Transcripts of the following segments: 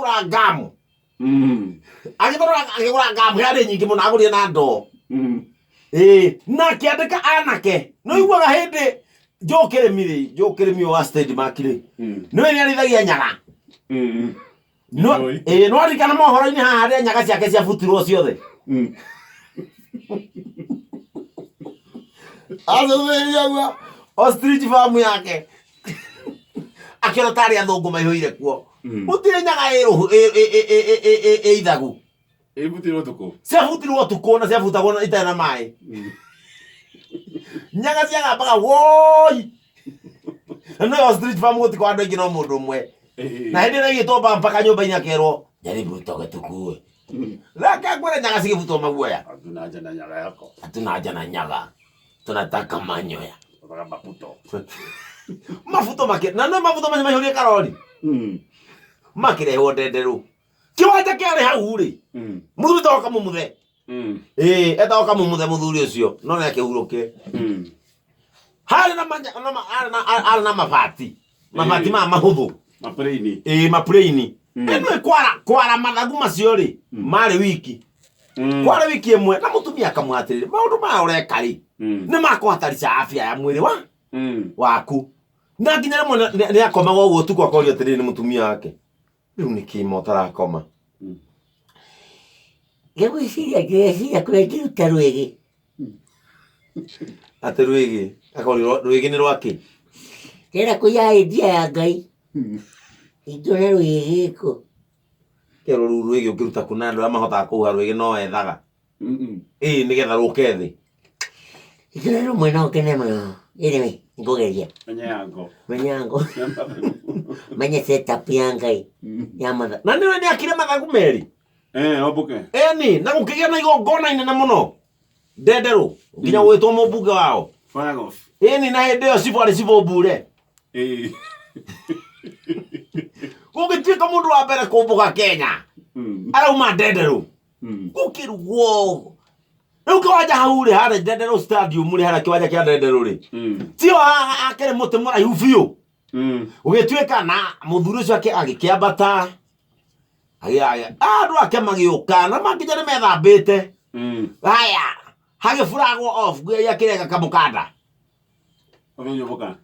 kũgũra ngamu. Agĩgũra ngamu yarĩ nyingĩ mũno agũrire na ndoo. Na akĩandĩka anake. No iguaga hĩndĩ Njũkĩrĩmi wa State Mark rĩ. Nĩwe nĩarĩithagia nyaga. No nĩwarikana mohoro-inĩ haha harĩa nyaga ciake ciabutirwo ciothe. Athuthuria ostrich farm yake. Akĩona tarĩ athũngũ maihũire kuo. Gũtirĩ nyaga ĩithagu. Ĩbutirwo ũtukũ. Ciabutirwo ũtukũ na ciabutagwo itarĩ na maĩ. Nyaga ciagambaga woi. No ostrich farm gũtikoragwo andũ aingĩ no mũndũ ũmwe. Na hĩndĩ ĩrĩa ĩgĩtwo mpaka nyũmba-inĩ akerwo jaribu toke tukue. Reke ngwĩre nyaga cigĩbutwo maguoya. Hatuna haja na nyaga yako. Hatuna haja na nyaga. Tunataka manyoya. Tunataka mafuto. Mafuto na no mafuto macio maihũrie karori. Makĩrehwo ndenderũ. Kĩwanja kĩarĩ hau rĩ. Mũthuri toka mũmũthe. Etoka mũmũthe mũthuri ũcio no nĩakĩhurũkire. Harĩ na mabati. Mabati mahũthũ. Maplaini. Maplaini. Ĩno kwara mathagu macio rĩ. Marĩ wiki. Kwara wiki ĩmwe na mũtumia akamwatĩrĩra. Maũndũ ma ũreka rĩ. Nĩmakũhatarica afya ya mwĩrĩ waku. Na nginya rĩmwe nĩakomaga ũguo ũtukũ akorio atĩrĩrĩ nĩ mũtumia wake. Rĩu nĩkĩ mũtarakoma? Ngwĩciria kũrĩa ngĩruta rwĩgĩ. Atĩ rwĩgĩ. Akorirwo rwĩgĩ nĩ rwakĩ? Ndĩrenda kũiya idea ya Ngai. Itũre rwĩgĩ gĩkũ. Kero rũu rwĩgĩ ũkĩruta kũ na andũ arĩa mahotaga kũhuha rwĩgĩ no ethaga. Nĩgetha rũke thĩ. Itũre rũmwe no kene mũno. Ĩrĩ ngũgeria. Menyango. Menye setup ya Ngai. Ya mathagu. Na nĩwe nĩakire mathagu merĩ. Ombũke. Na gũkĩgĩa na igongona inene mũno. Ndenderũ. Nginya gwĩtwo mũmbunge wao. Fire off. Na hĩndĩ ĩyo cibũ arĩ cibũ mbure. Gũgĩtuĩka mũndũ wa mbere kũmbũka Kenya. Arauma Ndenderũ. Gũkĩrugwo. Rĩu kĩwanja hau rĩ harĩa Ndenderũ stadium rĩ harĩa kĩwanja kĩa Ndenderũ rĩ. Tio akĩrĩ mũtĩ mũraihu biũ. Gũgĩtuĩka na mũthuri ũcio agĩkĩambata. Andũ ake magĩũka na manginya nĩmethambĩte. Haya hagĩburagwo off guoya kĩrega kamũkanda. Ũgĩnyũmbũka.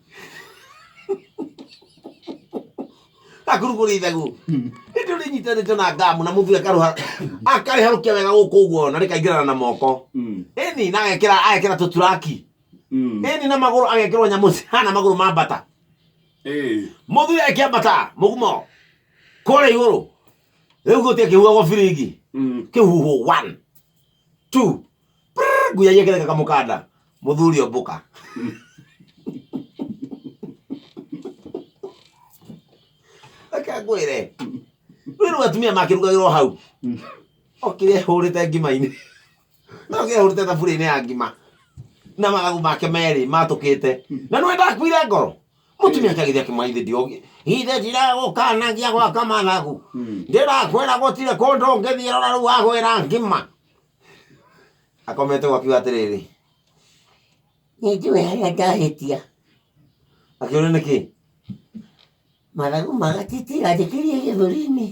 Akurugũra ithagu. Hĩndĩ ĩyo rĩnyitanĩte na ngamu na mũthuri akarĩharũkia wega gũkũ ũguo na rĩkaingĩrana na moko. Na agekĩra tũturaki. Na magũrũ agekĩrwo nyamũ cihana magũrũ ma mbata. Mũthuri akĩambata mũgumo kũrĩa igũrũ. Rĩu gũtiĩ kĩhuhagwo biringi. Kĩhuhwo 1 2 nguya yekĩreka kamũkanda. Mũthuri ombũka. Ngwĩre rĩu atumia makĩrugagĩrwo hau okire hũrĩte ngima-inĩ no kĩahũrĩte thaburia-inĩ ya ngima na mathagu make merĩ matũkĩte na nĩwe ndakuire ngoro mũtumia akĩagĩthia kĩmaithĩ ithe ndiragũkanagia gwaka mathagu ndĩrakwĩra gũtirĩ kũndũ ũngĩthiĩ rora rĩu wagwĩra ngima akomete gwakiuga atĩrĩrĩ nĩnjũĩ harĩa ndahĩtia akĩũria nĩkĩ mathagu magatitira njĩkĩrie gĩthũri-inĩ.